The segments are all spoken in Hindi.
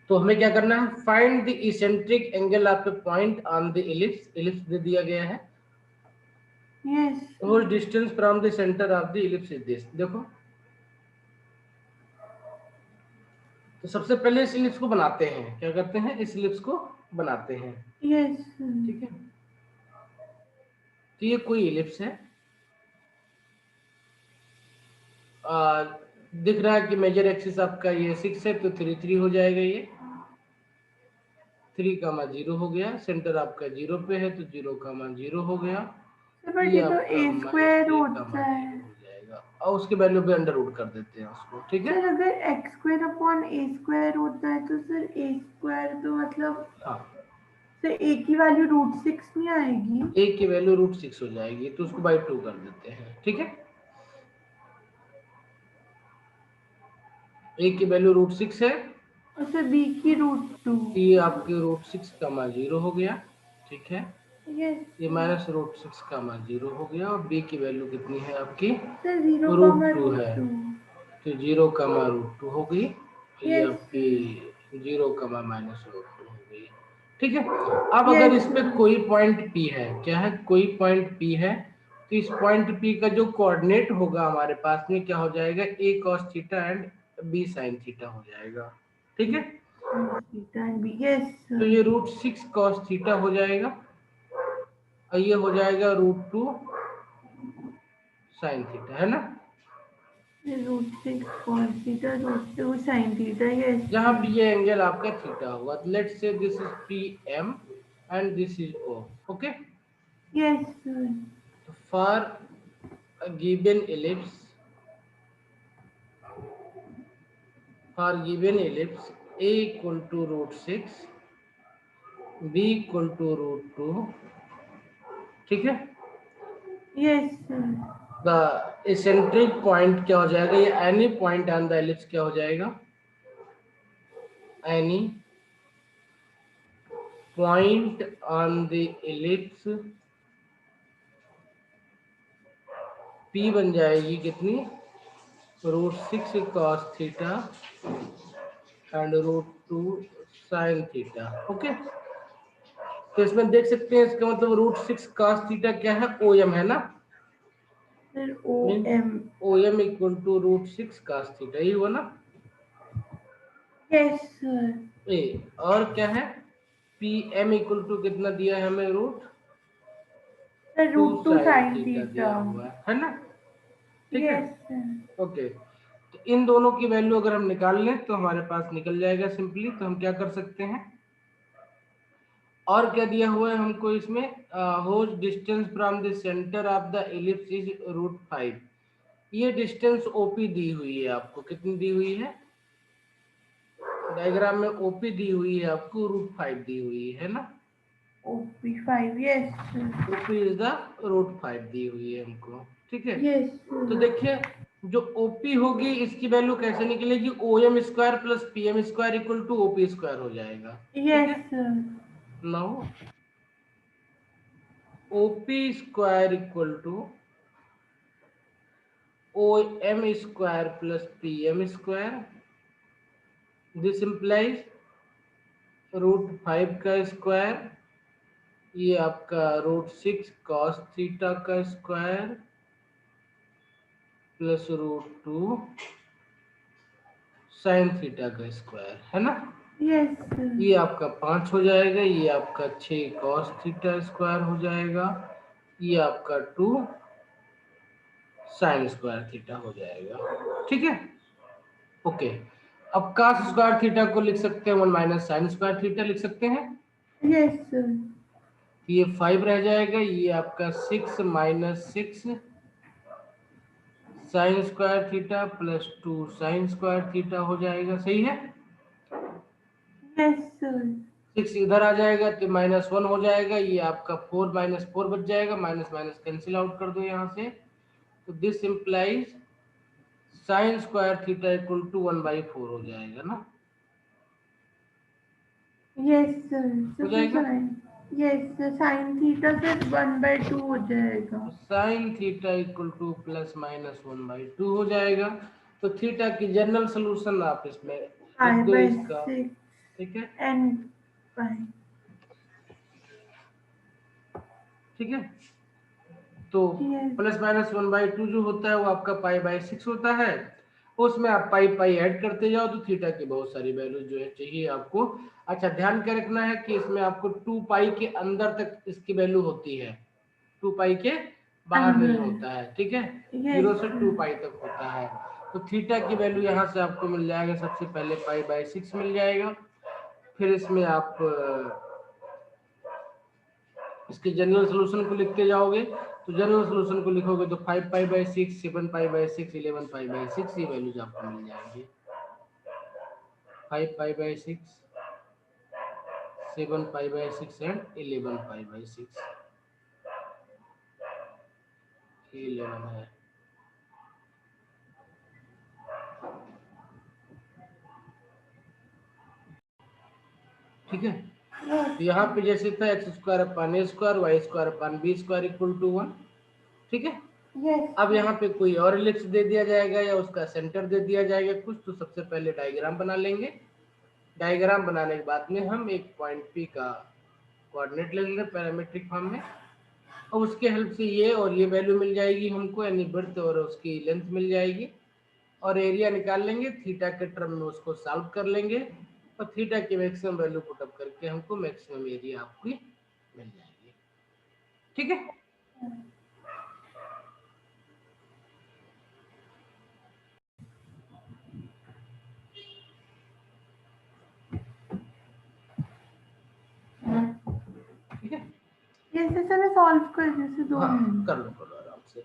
तो हमें क्या करना है, find the eccentric angle of the point on the ellipse. Ellipse दे दिया गया है, यस और distance from the centre of the ellipse is this. देखो, तो सबसे पहले इस इलिप्स को बनाते हैं, क्या करते हैं, इस इलिप्स को बनाते हैं। यस ठीक है, तो ये कोई इलिप्स है, दिख रहा है कि मेजर एक्सिस आपका ये 6 है, तो 3 3 हो जाएगा, ये 3, 0 हो गया। सेंटर आपका 0 पे है, तो 0, 0 हो गया। बट ये ये तो आपका ए स्क्वायर -3, होता है 0 हो जाएगा, और उसके वैल्यू पे अंडर रूट कर देते हैं उसको। ठीक है, सर। अगर x square upon A square होता है तो सर ए स्क्वायर तो मतलब हाँ, सर ए की वैल्यू √6 नहीं आएगी? ए की वैल्यू √6 हो जाएगी, तो उसको बाई 2 कर देते हैं। ठीक है, ए की वैल्यू √6 है, और सर बी की √2। ये आपके √6, 0 हो गया। ठीक है, यस ये -√6, 0 हो गया, और बी की वैल्यू कितनी है आपकी, सर 0, √2 है, √2। तो 0, √2 हो गई। ये यस आपकी 0, -√2 हो गई। ठीक है, अब अगर यस इस पे कोई पॉइंट P है, क्या है, कोई पॉइंट P है, तो इस पॉइंट P का जो कोऑर्डिनेट होगा हमारे पास में, क्या हो जाएगा, A cos theta and B sin theta हो जाएगा। ठीक है, थीटा एंड बी। यस तो ये √6 cos थीटा हो जाएगा, और ये हो जाएगा √2 sin थीटा, है ना। √6 cos theta, √2 sin theta. Yes जहां भी ये एंगल आपका थीटा होगा, let's say this is PM and this is O। Okay, yes sir. For a given ellipse, for given ellipse A equal to √6, B equal to √2। ठीक है, yes sir. The eccentric point क्या हो जाएगा, ये any point on the ellipse क्या हो जाएगा, any point on the ellipse P बन जाएगी कितनी, √6 cos theta and √2 sin theta. Okay, तो इसमें देख सकते हैं, इसका मतलब √6 cos थीटा क्या है, OM है ना, sir O mean M. OM equal to √6 cos theta, ये हुआ ना। Yes sir. ए, और क्या है, PM इक्वल टू कितना दिया है हमें, sir √2 √2 sin sin theta theta. दिया हुआ है ना। ठीक है, यस सर। ओके, तो इन दोनों की वैल्यू अगर हम निकाल लें तो हमारे पास निकल जाएगा सिंपली। तो हम क्या कर सकते हैं, और क्या दिया हुआ है हमको इसमें, whose distance from the centre of the ellipse is √5। ये डिस्टेंस OP दी हुई है आपको, कितनी दी हुई है, डायग्राम में OP दी हुई है आपको, √5 दी हुई है ना। OP5। Yes sir. OP is the √5 दी हुई है हमको। ठीक है, यस तो सर। देखिए, जो OP होगी इसकी वैल्यू कैसे निकलेगी, OM square plus PM square equal to OP square हो जाएगा। ठीक यस है, sir. Now OP square equal to OM square plus PM square, this implies √5 का स्क्वायर, ये आपका √6 cos थीटा का स्क्वायर प्लस √2 sin थीटा का स्क्वायर, है ना। Yes sir. ये आपका 5 हो जाएगा, ये आपका 6 cos थीटा स्क्वायर हो जाएगा, ये आपका 2 sin स्क्वायर थीटा हो जाएगा। ठीक है, ओके, अब cos स्क्वायर थीटा को लिख सकते हैं 1 - sin स्क्वायर थीटा लिख सकते हैं। Yes sir. ये 5 रह जाएगा, ये आपका 6 - 6 sin square theta plus 2 sin square theta हो जाएगा। सही है, यस सर। 6 इधर आ जाएगा तो -1 हो जाएगा, ये आपका 4 - 4 बच जाएगा, माइनस माइनस कैंसिल आउट कर दो यहाँ से। तो this implies sine square theta equal to 1/4 हो जाएगा ना, यस सर। हो तो फिर जाएगा। Sine. Yes sir, sine theta फिर 1/2 हो जाएगा। तो sine theta equal to plus minus 1/2 हो जाएगा। तो थीटा की जनरल सोल्यूशन आप इसमें लिख पाई दो बाय इसका, 6। ठीक है, एंड पाई। ठीक है। तो यस। प्लस माइनस 1/2 जो होता है वो आपका पाई/6 होता है। उसमें आप पाई पाई ऐड करते जाओ तो थीटा की बहुत सारी वैल्यू जो है चाहिए आपको। अच्छा, ध्यान क्या रखना है कि इसमें आपको 2 पाई के अंदर तक इसकी वैल्यू होती है, 2 पाई के बाहर नहीं अंदर। होता है, ठीक है। यस 0 से सर। 2 पाई तक होता है। तो थीटा की वैल्यू यहाँ से आपको मिल जाएगा, सबसे पहले पाई/6 मिल जाएगा। फिर इसमें आप इसके जनरल सोल्यूशन को लिखते जाओगे, तो जनरल सोल्यूशन को लिखोगे तो 5 पाई/6, 7 पाई/6, 11 पाई/6, ये वैल्यूज आपको मिल जाएंगे। 5 पाई/6, 7 पाई/6 एंड 11 पाई/6, 11 है। ठीक है, तो यहाँ पे जैसे था x² / a²y² / b² = 1, ठीक है। यस। अब यहाँ पे कोई और एलिप्स दे दिया जाएगा या उसका सेंटर दे दिया जाएगा कुछ, तो सबसे पहले डायग्राम बना लेंगे। डायग्राम बनाने के बाद में हम एक पॉइंट P का कोऑर्डिनेट ले लेंगे पैरामीट्रिक फॉर्म में, और उसके हेल्प से ये और ये वैल्यू मिल जाएगी हमको, यानी ब्रेड्थ और उसकी लेंथ मिल जाएगी, और एरिया निकाल लेंगे थीटा के टर्म में, उसको सॉल्व कर लेंगे, और थीटा की मैक्सिमम वैल्यू पुटअप करके हमको मैक्सिमम एरिया आपकी मिल जाएगी। ठीक है, ठीक है। यस सर, मैं सॉल्व कर जैसे 2 हाँ, मिनट। कर लो आराम से।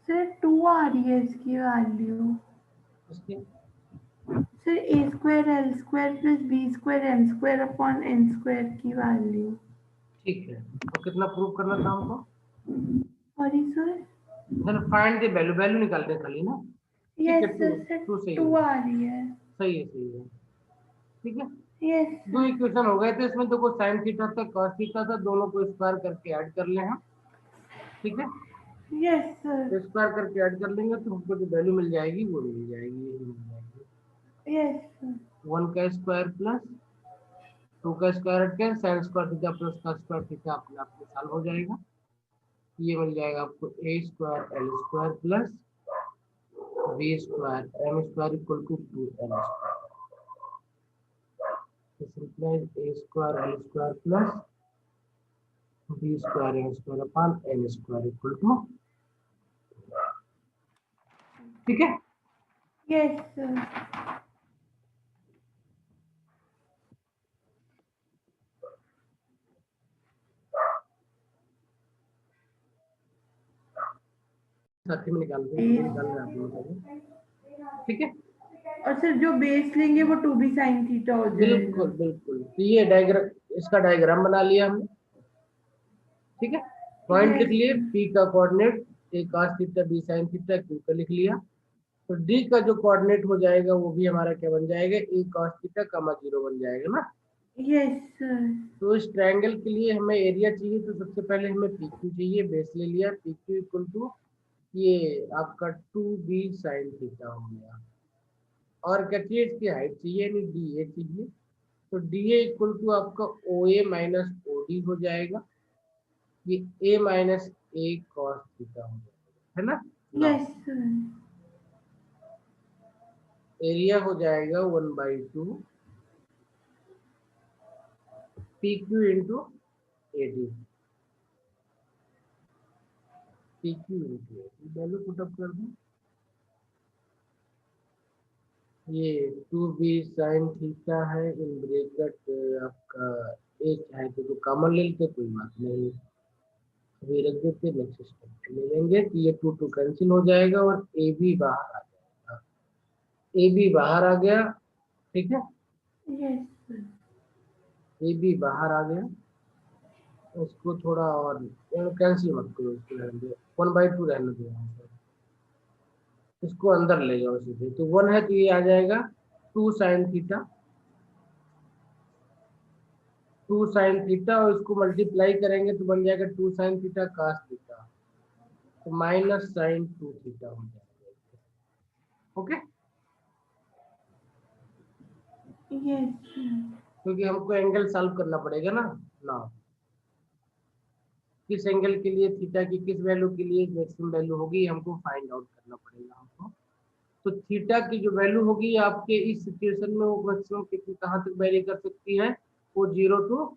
सर 2 आ रही है इसकी वैल्यू। उसके sir a²l² + b² m² / n² की वैल्यू। ठीक है, तो कितना प्रूव करना था हमको? Sorry sir. Then find the value, value निकालते हैं खाली ना। ठीक है, yes two sir, sir two सही 2 है, आ रही है। सही है, सही है। ठीक है, यस दो इक्वेशन हो गए थे इसमें, देखो साइन थीटा था कॉस थीटा था, दोनों को स्क्वायर करके ऐड कर ले हम, ठीक है। यस सर तो स्क्वायर करके ऐड कर लेंगे तो हमको जो वैल्यू मिल जाएगी वो मिल जाएगी, ये मिल जाएगी। यस सर 1 का स्क्वायर प्लस 2 का स्क्वायर हट के साइन स्क्वायर थीटा प्लस का स्क्वायर थीटा अपने आप में सॉल्व हो जाएगा। ये मिल जाएगा आपको A square L square plus B square M square equal to 2 L square. This implies a square l square plus b square n square upon n square equal to, ठीक है। यस सर साथ ही में निकाल दें, ये निकाल रहे आप लोग पहले, ठीक है। और सर जो बेस लेंगे वो 2b sin थीटा हो जाएगा। बिल्कुल बिल्कुल, तो ये डायग्राम, इसका डायग्राम बना लिया हमने, ठीक है। पॉइंट लिख यस लिए, सर पी का coordinate A cos theta B sin theta, Q का लिख लिया। तो डी का जो कोऑर्डिनेट हो जाएगा वो भी हमारा क्या बन जाएगा, ए cos थीटा कमा 0 बन जाएगा ना। यस सर तो इस ट्रायंगल के लिए हमें एरिया चाहिए, तो सबसे पहले हमें पी क्यू चाहिए, बेस ले लिया, पी क्यू इक्वल टू ये आपका 2b sin थीटा हो गया। और क्या चाहिए, इसकी हाइट चाहिए यानी डी ए चाहिए। तो डी ए इक्वल टू आपका ओ ए माइनस ओ डी हो जाएगा, ये ए माइनस ए कॉस थीटा हो जाएगा, है ना। ना यस सर एरिया हो जाएगा 1/2 P Q into A D, P Q into A D value put up कर दूं, ये 2b sin थीटा है इन ब्रैकेट आपका ए चाहे तो कॉमन ले लेते, कोई बात नहीं, अभी रख देते, नेक्स्ट स्टेप ले लेंगे कि ये 2 कैंसिल हो जाएगा और ए भी बाहर आ जाएगा, ए भी बाहर आ गया, ठीक है। यस सर ए भी बाहर आ गया, उसको थोड़ा और कैंसिल मत करो, इसको रहने दो, 1/2 रहने दो यहाँ पर, इसको अंदर ले जाओ सीधे, तो 1 है तो ये आ जाएगा 2 sin थीटा, 2 sin थीटा, और इसको मल्टीप्लाई करेंगे तो बन जाएगा 2 sin थीटा cos थीटा, तो माइनस sin 2 थीटा हो जाएगा, ओके। यस सर क्योंकि हमको एंगल सॉल्व करना पड़ेगा ना, ना किस एंगल के लिए थीटा की किस वैल्यू के लिए मैक्सिमम वैल्यू होगी हमको फाइंड आउट करना पड़ेगा हमको। तो थीटा की जो वैल्यू होगी आपके इस सिचुएशन में वो मैक्सिमम कितनी कहाँ तक वैरी कर सकती है, वो 0 to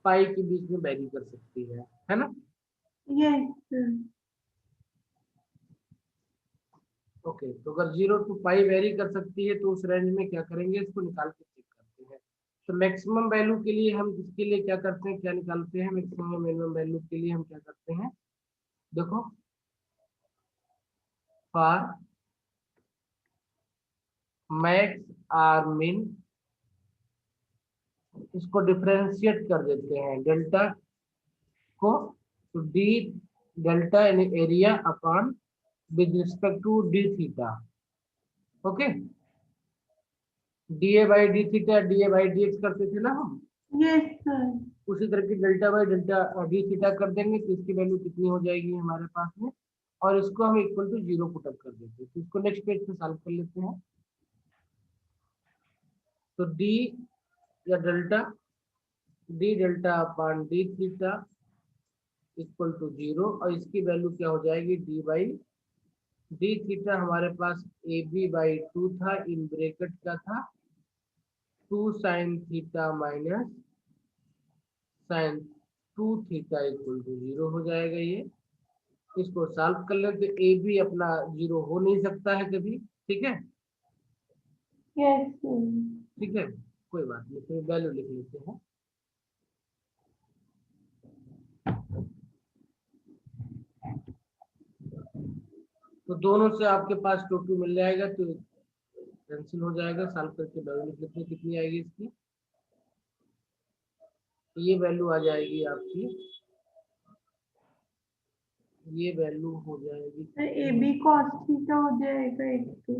पाई के बीच में वैरी कर सकती है ना। यस सर ओके, तो अगर 0 to पाई वैरी कर सकती है तो उस रेंज में क्या करेंगे, इसको निकाल के चेक करते हैं। तो मैक्सिमम वैल्यू के लिए हम इसके लिए क्या करते हैं, क्या निकालते हैं, मैक्सिमम मिनिमम वैल्यू के लिए हम क्या करते हैं, देखो फॉर मैक्स आर मिन, इसको डिफरेंशिएट कर देते हैं डेल्टा को, तो डी डेल्टा यानी area upon with respect to D theta, okay. D A by D theta D A by D X करते थे ना हम, यस सर उसी तरह की delta by delta D theta कर देंगे तो इसकी वैल्यू कितनी हो जाएगी हमारे पास में, और इसको हम इक्वल टू 0 पुटअप कर देते हैं, तो इसको नेक्स्ट पेज पे सॉल्व कर लेते हैं। तो डी या D delta upon D theta equal to 0, और इसकी वैल्यू क्या हो जाएगी, डी बाई डी थीटा हमारे पास ए बी बाई 2 था, इन ब्रैकेट का था 2 sin theta minus sin 2 theta equal to 0 हो जाएगा ये। इसको सॉल्व कर ले तो ए भी अपना 0 हो नहीं सकता है कभी, ठीक है, यस सर ठीक है, कोई बात नहीं, फिर वैल्यू लिख लेते हैं। तो दोनों से आपके पास 2 मिल जाएगा तो कैंसिल हो जाएगा, सॉल्व करके वैल्यू लिख लेते हैं कितनी आएगी इसकी, तो ये वैल्यू आ जाएगी आपकी, ये वैल्यू हो जाएगी सर ए कितनी, बी cos थीटा हो जाएगा एक तो।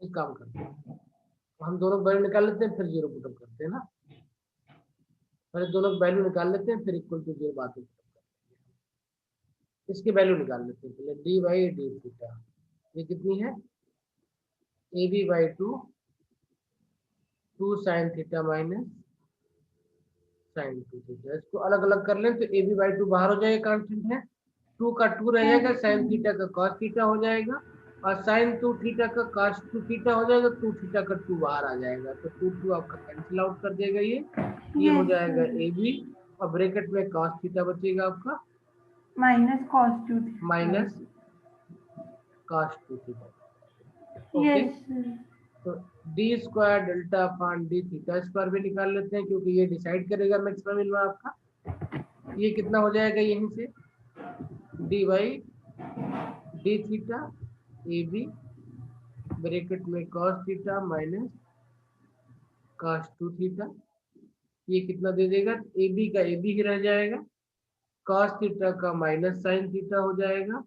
एक काम करते हैं, हम दोनों वैल्यू निकाल लेते हैं फिर जीरो पुटअप करते हैं ना, पहले दोनों वैल्यू निकाल लेते हैं फिर इक्वल टू जीरो बात पुटअप करते हैं। इसकी वैल्यू निकाल लेते हैं पहले, डी बाई डी थीटा ये कितनी है, A B by two sine theta minus sine two theta. इसको अलग अलग कर लें तो ए बी बाई टू बाहर हो जाएगा, कांस्टेंट है, टू का टू रह जाएगा, साइन थीटा का कॉस थीटा हो जाएगा, और साइन टू थीटा का कॉस टू थीटा हो जाएगा, टू थीटा का टू बाहर आ जाएगा, तो टू टू आपका कैंसिल आउट कर देगा, ये हो यस जाएगा सर, ए बी, और ब्रैकेट में कॉस थीटा बचेगा आपका minus cos two theta. Minus cos two theta. Okay, yes sir, तो D square delta upon D theta square भी निकाल लेते हैं, क्योंकि ये डिसाइड करेगा मैक्सिमम मिनिमम आपका। ये कितना हो जाएगा यहीं से, D by D theta A B bracket में cos theta minus cos two theta, ये कितना दे देगा, ए बी का ए बी ही रह जाएगा, cos थीटा का माइनस साइन थीटा हो जाएगा,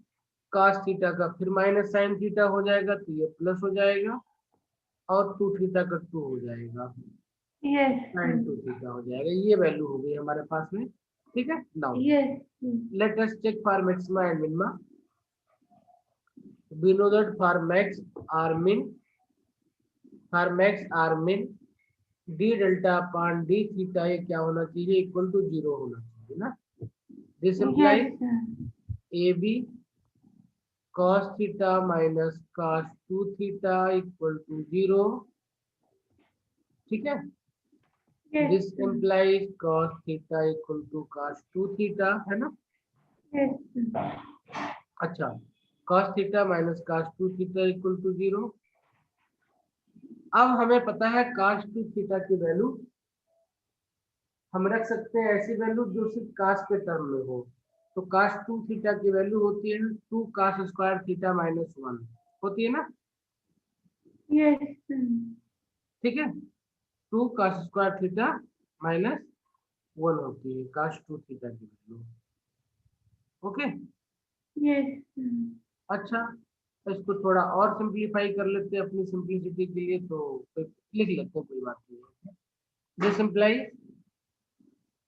cos थीटा का फिर माइनस साइन थीटा हो जाएगा, तो ये प्लस हो जाएगा, और टू थीटा का टू हो जाएगा, यस साइन टू थीटा हो जाएगा। ये वैल्यू हो गई हमारे पास में, ठीक है। Now yes let us check for maxima and minima. We know that for max or min, d delta upon d theta ये क्या होना चाहिए, इक्वल टू जीरो होना चाहिए ना। This yes implies a b cos theta minus cos two theta equal to zero, ठीक है। This yes implies cos theta equal to cos two theta, है ना। यस अच्छा, cos theta minus cos two theta equal to zero. अब हमें पता है cos टू थीटा की वैल्यू हम रख सकते हैं ऐसी वैल्यू जो सिर्फ cos के टर्म में हो, तो cos टू थीटा की वैल्यू होती है two cos square theta minus one, होती है ना, यस ठीक है। Two cos square theta minus one होती है cos टू थीटा की वैल्यू, ओके। यस अच्छा, तो इसको थोड़ा और सिंप्लीफाई कर लेते हैं अपनी सिंप्लिसिटी के लिए, तो लिख लेते हैं, कोई बात नहीं है। दिस इम्प्लाई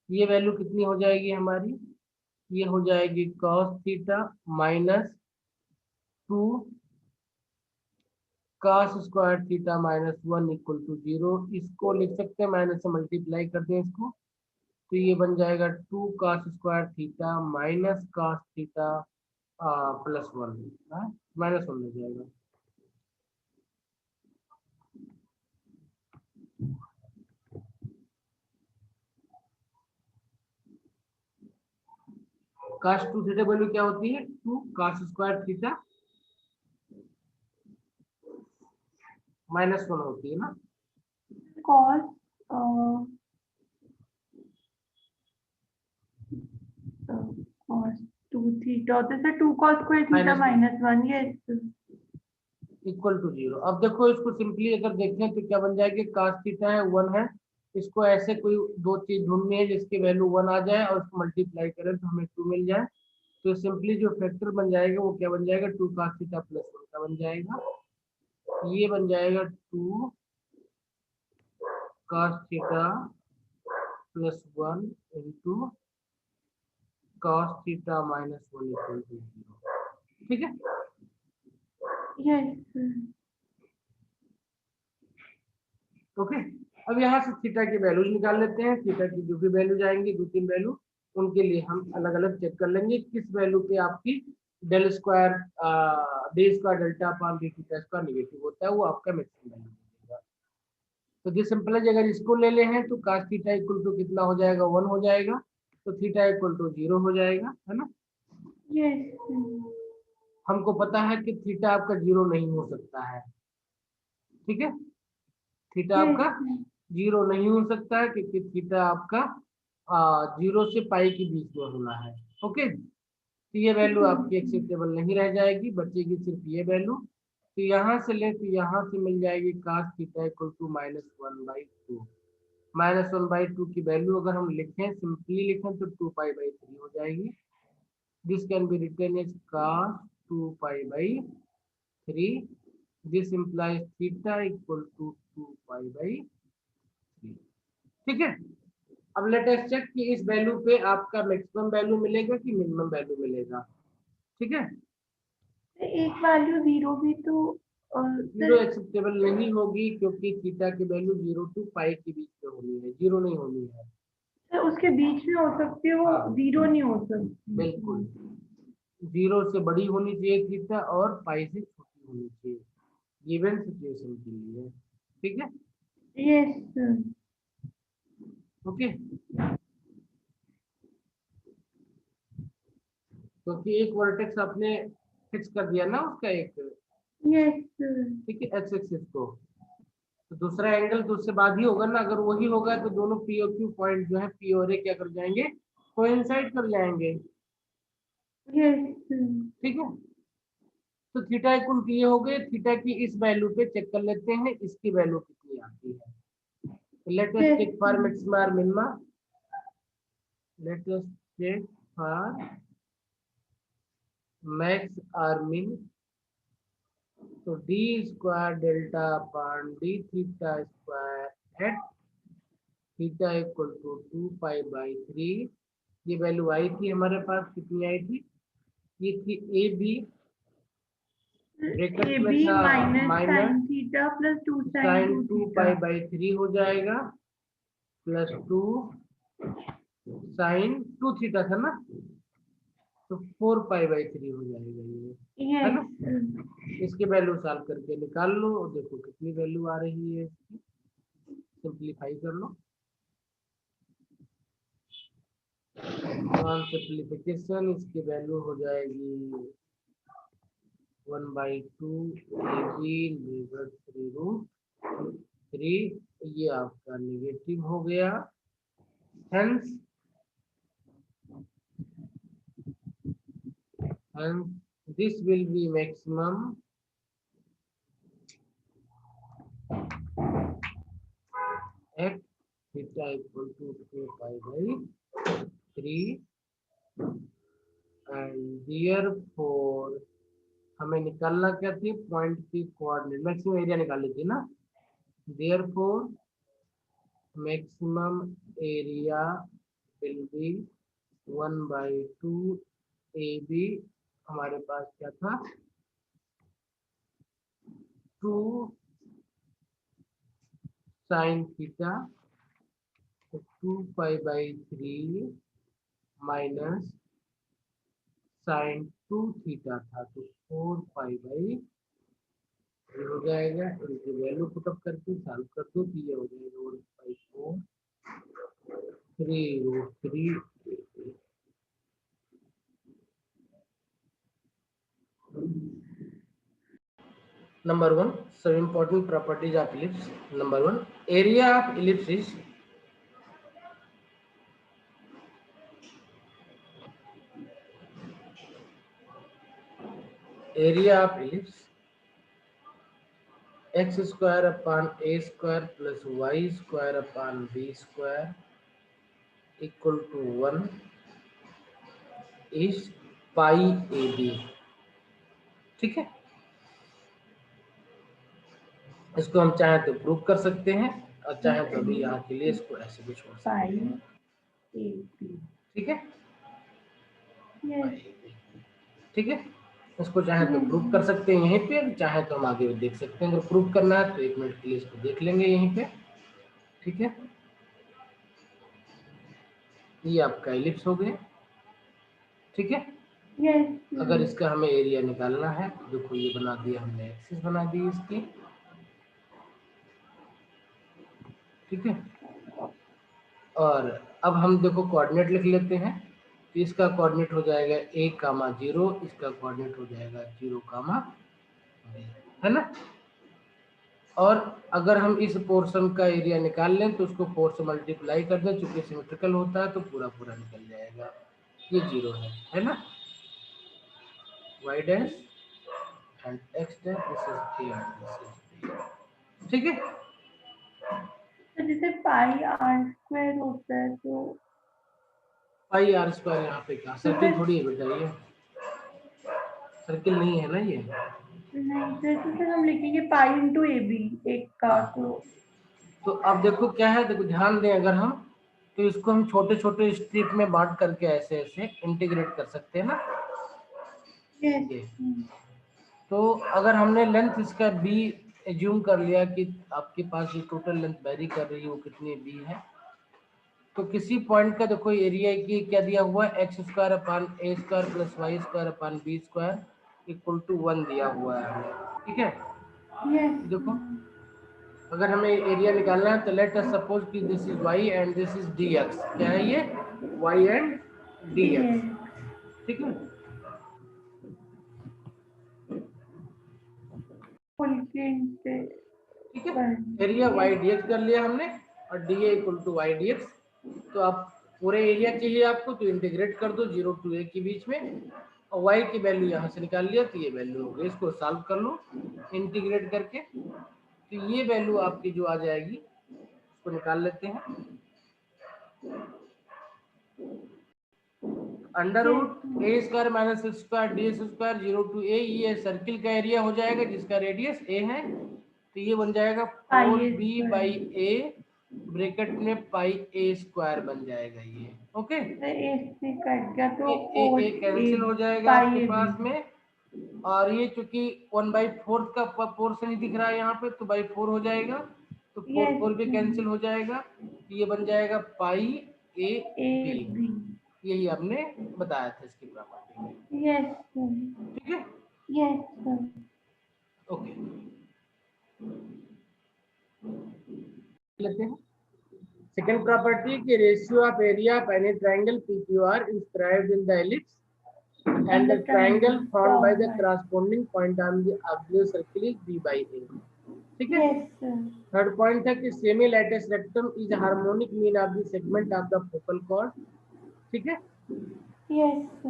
ये वैल्यू कितनी हो जाएगी हमारी, ये हो जाएगी cos theta minus two cos square theta minus one equal to zero. इसको लिख सकते हैं, माइनस से मल्टीप्लाई कर दें इसको, तो ये बन जाएगा two cos square theta minus cos theta plus one, minus one हो जाएगा। cos टू थीटा वैल्यू क्या होती है, two cos square theta minus one होती है ना। कॉस कॉस टू थीटा होता है, two cos square theta minus minus one. Yes equal to zero. अब देखो इसको सिंपली अगर देखें तो क्या बन जाएगी, cos थीटा है वन है, इसको ऐसे कोई दो चीज ढूंढनी है जिसकी वैल्यू वन आ जाए और उसको मल्टीप्लाई करें तो हमें टू मिल जाए, तो सिंपली जो फैक्टर बन जाएगा वो क्या बन जाएगा, two cos theta plus one का बन जाएगा, ये बन जाएगा two cos theta plus one into cos theta minus one equal to zero, ठीक है। यस ओके, अब यहाँ से थीटा की वैल्यूज निकाल लेते हैं, थीटा की जो भी वैल्यू जाएंगी दो तीन वैल्यू, उनके लिए हम अलग अलग चेक कर लेंगे किस वैल्यू पे आपकी del square D square delta upon D theta square negative होता है, वो आपका मैक्सिमम वैल्यू देगा। तो जिस सिंपल है, अगर इसको ले ले हैं तो cos थीटा इक्वल टू कितना हो जाएगा, वन हो जाएगा, तो थीटा इक्वल टू जीरो हो जाएगा, है ना। यस हमको पता है कि थीटा आपका जीरो नहीं हो सकता है, ठीक है, थीटा आपका यस जीरो नहीं हो सकता है, क्योंकि थीटा आपका जीरो से पाई के बीच में होना है, ओके। तो ये वैल्यू आपकी एक्सेप्टेबल नहीं रह जाएगी, बचेगी सिर्फ ये वैल्यू, तो यहाँ से ले तो यहाँ से मिल जाएगी cos theta equal to minus one by two, minus one by two की वैल्यू अगर हम लिखें, सिंपली लिखें तो टू पाई बाई थ्री हो जाएगी। This can be written as cos two pi by three this implies theta equal to 2 पाई/3। ठीक है, अब लेट अस चेक कि इस वैल्यू पे आपका मैक्सिमम वैल्यू मिलेगा कि मिनिमम वैल्यू मिलेगा। ठीक है, एक वैल्यू 0 भी तो जीरो सर, एक्सेप्टेबल नहीं होगी क्योंकि थीटा की वैल्यू 0 टू पाई के बीच में होनी है, जीरो नहीं होनी है। उसके बीच में हो सकती है, वो हाँ 0 नहीं हो सकती। बिल्कुल, जीरो से बड़ी होनी चाहिए थीटा और पाई से छोटी होनी चाहिए, गिवन सिचुएशन के लिए। ठीक है, यस सर। ओके, क्योंकि एक वर्टेक्स आपने फिक्स कर दिया ना उसका एक, यस सर। ठीक है, एक्स एक्सिस को, तो दूसरा एंगल तो उससे बाद ही होगा ना, अगर वही होगा तो दोनों पी और क्यू पॉइंट जो है पी और ए क्या कर जाएंगे, कोइंसाइड कर जाएंगे। Yes sir. ठीक है, तो थीटा इक्वल टू ये हो गए, थीटा की इस वैल्यू पे चेक कर लेते हैं इसकी वैल्यू कितनी आती है। Let us yes check for maxima और minima, let us check for max और मिन। तो D square delta upon D theta square at theta equal to 2 पाई/3। ये वैल्यू आई थी हमारे पास, कितनी आई थी, ये थी ए बी, ब्रैकेट ए में बी था minus minus sine theta plus 2 sine sine 2 two theta. पाई/3 हो जाएगा, प्लस 2 साइन 2 थीटा था ना, तो 4 पाई/3 हो जाएगा ये, है यस ना। सर। इसकी वैल्यू सॉल्व करके निकाल लो और देखो कितनी वैल्यू आ रही है इसकी, सिंप्लीफाई कर लो। ऑन सिंप्लीफिकेशन इसकी वैल्यू हो जाएगी 1/2 AB लेबर 3√3, ये आपका नेगेटिव हो गया, hence this will be maximum at theta equal to 2 पाई/3 and therefore हमें निकालना क्या थी, पॉइंट की कोऑर्डिनेट, मैक्सिमम एरिया निकाली थी ना, therefore maximum area will be 1/2 AB, हमारे पास क्या था 2 साइन थीटा, तो 2 पाई/3 माइनस साइन 2 थीटा था, तो 4 पाई/3 हो जाएगा, इनकी वैल्यू पुटअप करके सॉल्व कर दो तो ये हो जाएगा 1/4 3√3। Number 1, some important properties of ellipse. Number 1, area of ellipse is x square upon a square plus y square upon b square equal to 1 is pi AB। ठीक है, इसको हम चाहे तो प्रूव कर सकते हैं और चाहे तो अभी यहाँ के लिए इसको ऐसे भी छोड़ सकते पाई हैं। A b. ठीक है, यस। ठीक है, इसको चाहे तो प्रूव कर सकते हैं यहीं पे, चाहे तो हम आगे भी देख सकते हैं। अगर प्रूव करना है तो 1 मिनट के लिए इसको देख लेंगे यहीं पे। ठीक है, ये आपका एलिप्स हो गया। ठीक है, यस। अगर इसका हमें एरिया निकालना है तो देखो ये बना दिया हमने, एक्सिस बना दी इसकी। ठीक है, और अब हम देखो कोऑर्डिनेट लिख लेते हैं, तो इसका कोऑर्डिनेट हो जाएगा 1,0, इसका कोऑर्डिनेट हो जाएगा 0, है ना। और अगर हम इस पोर्शन का एरिया निकाल लें तो उसको 4 से मल्टीप्लाई कर दें, चूंकि सिमेट्रिकल होता है तो पूरा पूरा निकल जाएगा, ये 0 है ना। y dash and x dash, this is 3 and this is 3। ठीक है, तो जैसे पाई आर स्क्वायर होता है तो πr² यहाँ पे क्या तो सर्किल फिर थोड़ी है बेटा, ये सर्किल नहीं है ना ये। नहीं सर, तो फिर हम लिखेंगे पाई इंटू ए बी एक का। तो अब देखो क्या है, देखो ध्यान दें, अगर हम तो इसको हम छोटे छोटे स्ट्रिप में बांट करके ऐसे ऐसे इंटीग्रेट कर सकते हैं ना। यस। ये तो अगर हमने लेंथ इसका बी एज्यूम कर लिया कि आपके पास ये टोटल लेंथ वेरी कर रही है वो कितनी बी है, तो किसी पॉइंट का देखो एरिया की क्या दिया हुआ है, x square upon a square plus y square upon b square equal to 1 दिया हुआ है हमें, ठीक है। यस। देखो अगर हमें एरिया निकालना है तो लेट अस सपोज कि this is y and this is dx, क्या है ये y एंड dx, ठीक है। फुल के इंटे ठीक है, एरिया y dx कर लिया हमने और dA equal to y dx। तो आप पूरे एरिया चाहिए आपको तो इंटीग्रेट कर दो 0 टू a के बीच में, और y की वैल्यू यहाँ से निकाल लिया तो ये वैल्यू हो गई। इसको सॉल्व कर लो इंटीग्रेट करके, तो ये वैल्यू आपकी जो आ जाएगी उसको निकाल लेते हैं। Under root A square minus X square D square 0 two A, ये सर्किल का एरिया हो जाएगा जिसका रेडियस ए है, तो ये बन जाएगा 4b बाई ए ब्रैकेट में पाई ए स्क्वायर बन जाएगा ये, ओके। ए से कट गया तो ए कैंसिल हो जाएगा आपके पास में, और ये चूंकि 1/4 का पोर्शन ही दिख रहा है यहाँ पे तो बाई 4 हो जाएगा, तो 4 भी कैंसिल हो जाएगा, ये बन जाएगा पाई ए बी। यही आपने बताया था इसकी प्रॉपर्टी। यस ठीक है, यस ओके लेते हैं सेकंड प्रॉपर्टी की, ratio of area of any triangle PQR is described in the ellipse and the triangle formed by the corresponding point on the auxiliary circle is B by A, ठीक है। थर्ड पॉइंट है कि semi lattice rectum is harmonic mean of the segment of the focal cord, ठीक है।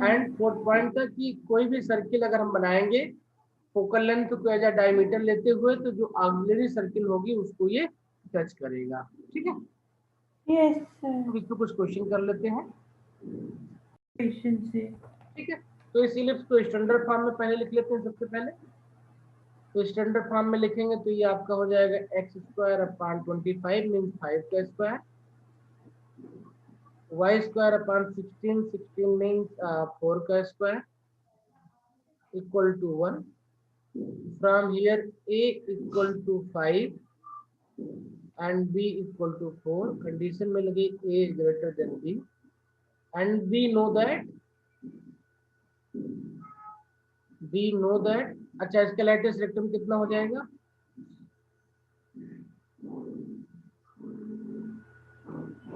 एंड फोर्थ पॉइंट था कि कोई भी सर्किल अगर हम बनाएंगे फोकल लेंथ को एज अ डायमीटर लेते हुए तो जो ऑक्सिलरी सर्किल होगी उसको ये टच करेगा, ठीक है। यस सर, अब इसको कुछ क्वेश्चन कर लेते हैं, क्वेश्चन से। ठीक है। तो इस इलिप्स को स्टैंडर्ड फॉर्म में पहले लिख लेते हैं सबसे पहले। तो स्टैंडर्ड फॉर्म में लिखेंगे तो ये आपका हो जाएगा एक्स स्क्वायर अपान 25 मीन 5 का square, y square upon 16 mean 4 का square equal to 1। From here a इक्वल टू 5 and b equal to 4, condition में लगी a is greater than b and we know that अच्छा इसका लैटिस रेक्टम कितना हो जाएगा,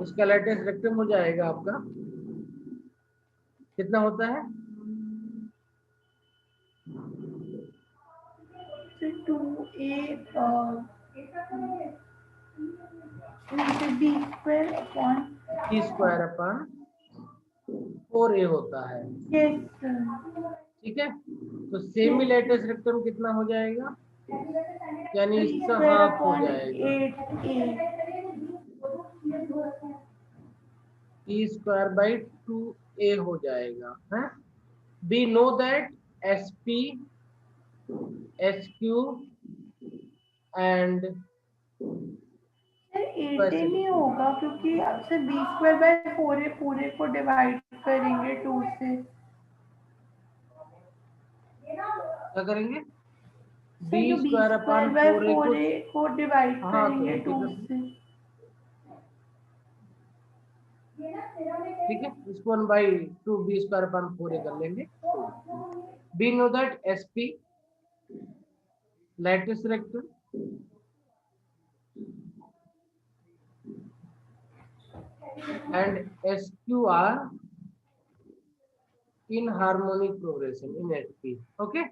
इसका लैटिस रेक्टम हो जाएगा आपका कितना होता है 2a b square upon 4a होता है, ठीक है। तो सेमी लैटिस रेक्टम कितना हो जाएगा, यानी इसका हाफ हो जाएगा, e स्क्वायर बाई 2a हो जाएगा है। we know that sp sq and 8 नहीं होगा क्योंकि अब से बी स्क्वायर बाय 4a पूरे को डिवाइड करेंगे 2 से, क्या करेंगे बी स्क्वायर अपान 4a को डिवाइड करेंगे 2 से, ठीक है। इसको 1/2 बी स्क्वायर अपान 4a कर लेंगे। we know that sp lattice rectum and sq are in harmonic progression in sp, okay,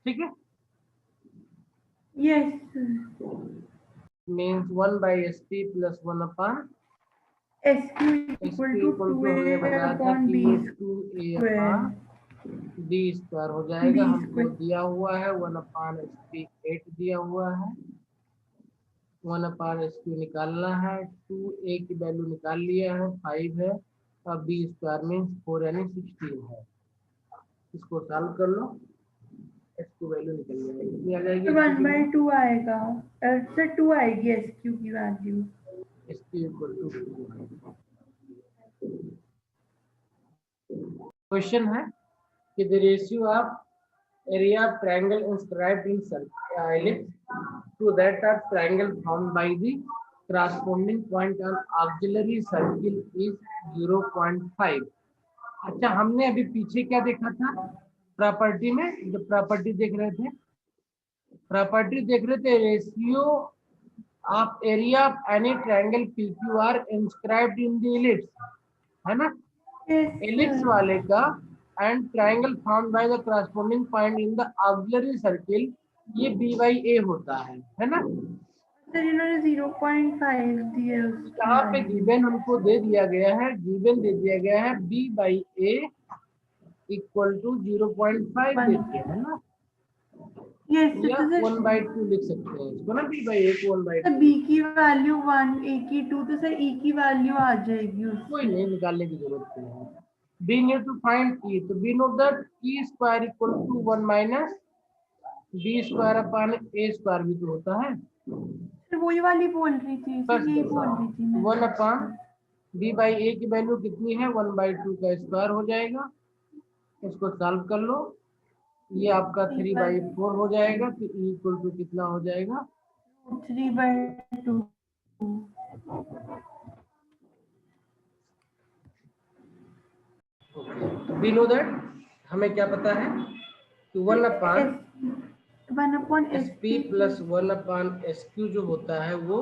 ठीक है। यस means 1 by sp plus 1 upon sq equal to हमने बताया था कि ये 2a upon b स्क्वायर हो जाएगा, हमको दिया हुआ है 1 upon sp 8 दिया हुआ है, 1 upon sq निकालना है, 2a की वैल्यू निकाल लिया है 5 है, और b स्क्वायर मीन्स 4 यानी 16 है। इसको सॉल्व कर लो SQ वैल्यू निकल जाएगी, कितनी आ जाएगी SQ वन की बाई वैल्यू? टू आएगा, सर 2 आएगी SQ की वैल्यू। SQ equal to 2। क्वेश्चन है कि the ratio of area of triangle inscribed in ellipse to that of triangle formed by the corresponding point on auxiliary circle is 0.5। अच्छा, हमने अभी पीछे क्या देखा था प्रॉपर्टी में? जो प्रॉपर्टी देख रहे थे, ratio of area of any triangle PQR inscribed in the ellipse, है ना? Yes ellipse sir. वाले का and triangle formed by the corresponding point in the auxiliary circle, ये B/A होता है ना? सर इन्होंने 0.5 दिए उसकी यहाँ पे वैल्यू। गिवन हमको दे दिया गया है, B/A इक्वल टू 0.5 दे दिया है ना, यस या तो सर 1/2 लिख सकते हैं इसको ना, B/A को 1/2 बी लिख सकते की वैल्यू 1, ए की 2, तो सर ई की वैल्यू आ जाएगी हैं। कोई उससे। नहीं, निकालने की जरूरत नहीं है। We need to find E, तो we know that E square equal to 1 minus B square upon A square भी तो होता है। सर वही वाली बोल रही थी सर, बस यही बस बोल रही थी मैं। 1 अपॉन B/A की वैल्यू कितनी है? 1/2 का स्क्वायर हो जाएगा। इसको सॉल्व कर लो, ये आपका 3/4 हो जाएगा, तो E इक्वल टू कितना हो जाएगा? 3/2। तो वी नो दैट, हमें क्या पता है कि 1 upon 1/SP SP plus 1 upon SQ जो होता है वो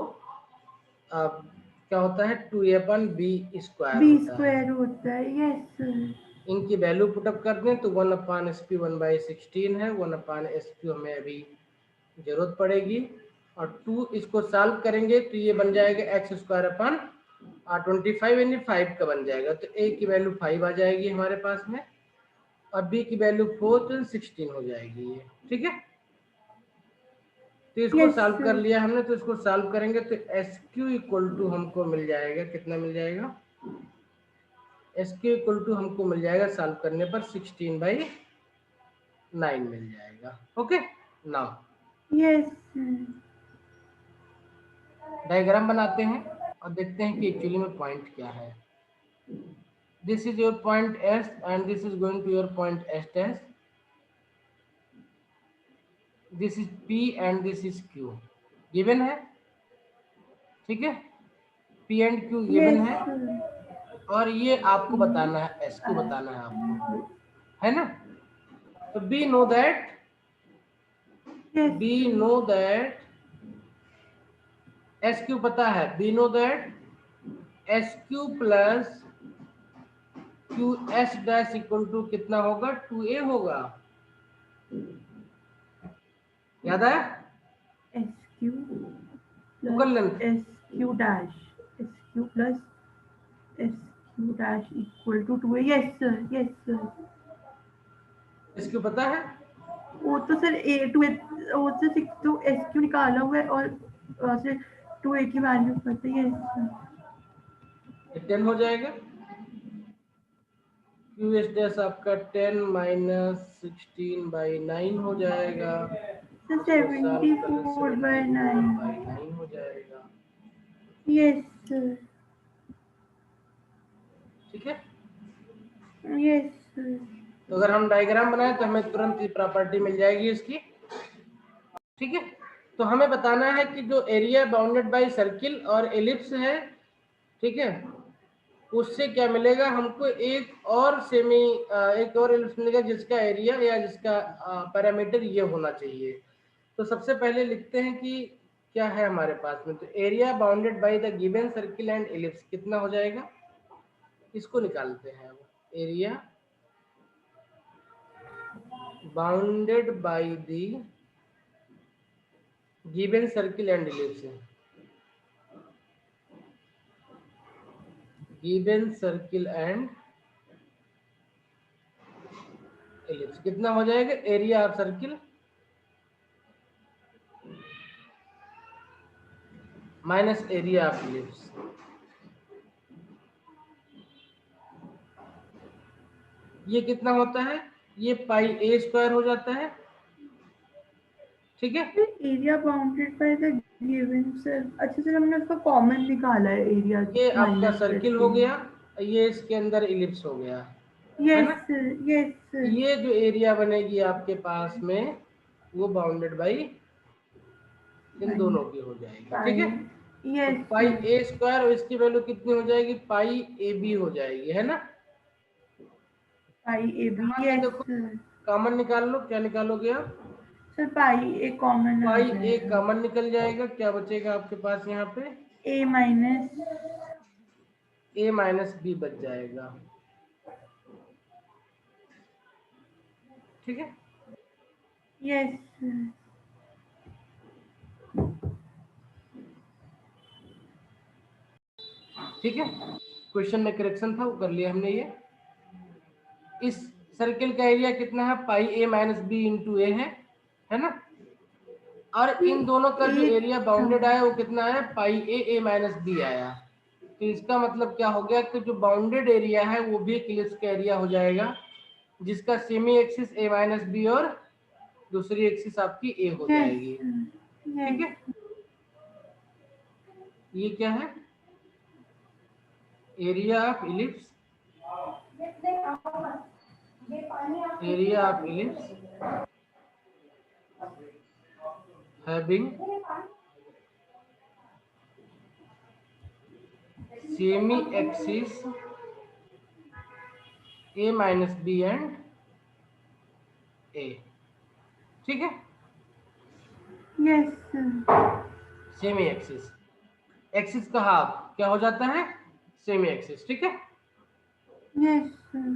क्या होता है? 2A/B स्क्वायर बी होता है। स्क्वायर होता है। Yes sir. इनकी वैल्यू पुटअप कर दें तो 1 अपॉन SP 1/16 है, 1 अपॉन SQ हमें अभी जरूरत पड़ेगी, और 2 इसको सॉल्व करेंगे तो ये बन जाएगा एक्स स्क्वायर अपॉन 25, यानी 5 का बन जाएगा, तो A की वैल्यू 5 आ जाएगी हमारे पास में, और B की वैल्यू 4, तो 16 हो जाएगी ये। ठीक है, तो इसको यस सॉल्व कर सर। लिया हमने, तो इसको सॉल्व करेंगे तो SQ इक्वल टू हमको मिल जाएगा, कितना मिल जाएगा? SQ इक्वल टू हमको मिल जाएगा सॉल्व करने पर 16/9 मिल जाएगा। Okay, now yes sir. Diagram बनाते हैं और देखते हैं कि एक्चुअली में पॉइंट क्या है। This is your point S and this is going to your point S dash, this is P and this is Q, given है। ठीक है, P and Q given yes है, सर। और ये आपको बताना है, SQ बताना है आपको, है ना? तो बी नो दैट SQ पता है, we know that SQ plus QS dash equal to कितना होगा? 2A होगा, याद है? SQ focal plus length, SQ dash, SQ plus SQ dash equal to 2 है। Yes sir, yes sir. SQ पता है? वो तो सर ए टू वो से 6 तो SQ निकाला हुआ है, और से 2A की वैल्यू पता है। Yes sir. ये 10 हो जाएगा, QS डैश आपका 10 माइनस 16/9 हो जाएगा, सर इसको सॉल्व करें 74/9। 74/9 हो जाएगा। Yes sir. ठीक है, यस सर। तो अगर हम डायग्राम बनाए तो हमें तुरंत ये प्रॉपर्टी मिल जाएगी इसकी। ठीक है, तो हमें बताना है कि जो एरिया बाउंडेड बाय सर्किल और एलिप्स है, ठीक है, उससे क्या मिलेगा हमको? एक और एलिप्स मिलेगा जिसका एरिया या जिसका पैरामीटर ये होना चाहिए। तो सबसे पहले लिखते हैं कि क्या है हमारे पास में, तो area bounded by the given circle and ellipse कितना हो जाएगा, इसको निकालते हैं। Area bounded by the given circle and ellipse, given circle and ellipse कितना हो जाएगा? Area of circle minus area of ellipse, ये कितना होता है? ये पाई A स्क्वायर हो जाता है, ठीक है। Area bounded by the given sir. अच्छा सर, हमने उसका कॉमन निकाला है एरिया ये आपका माइनस सर्किल हो करके। गया, ये इसके अंदर इलिप्स हो गया, है यस ना। Sir, yes sir. ये जो एरिया बनेगी आपके पास में वो बाउंडेड बाई इन दोनों की हो जाएगी, ठीक है। तो यस पाई सर। ए स्क्वायर और इसकी वैल्यू कितनी हो जाएगी, पाई ए बी हो जाएगी, है ना। पाई ए बी, यहाँ से यस देखो सर। कॉमन निकाल लो, क्या निकालोगे आप, सर पाई ए कॉमन आ पाई ए जाएगा। कॉमन निकल जाएगा, क्या बचेगा आपके पास यहाँ पे, ए माइनस। ए माइनस बी बच जाएगा, ठीक है। Yes sir. ठीक है, क्वेश्चन में करेक्शन था वो कर लिया हमने। ये इस सर्किल का एरिया कितना है, पाई ए माइनस बी इंटू ए है ना। और इन दोनों का जो एक एरिया बाउंडेड आया वो कितना है, पाई ए माइनस बी आया। तो इसका मतलब क्या हो गया कि जो बाउंडेड एरिया है वो भी एक इलिप्स का एरिया हो जाएगा, जिसका सेमी एक्सिस ए माइनस बी और दूसरी एक्सिस आपकी ए हो यस जाएगी, सर, ठीक यस। है। ये क्या है, area of ellipse, area of ellipse having semi axis a minus b and a, ठीक है। Yes sir. Semi axis, axis का हाफ क्या हो जाता है, सेमी एक्सिस, ठीक है। Yes sir.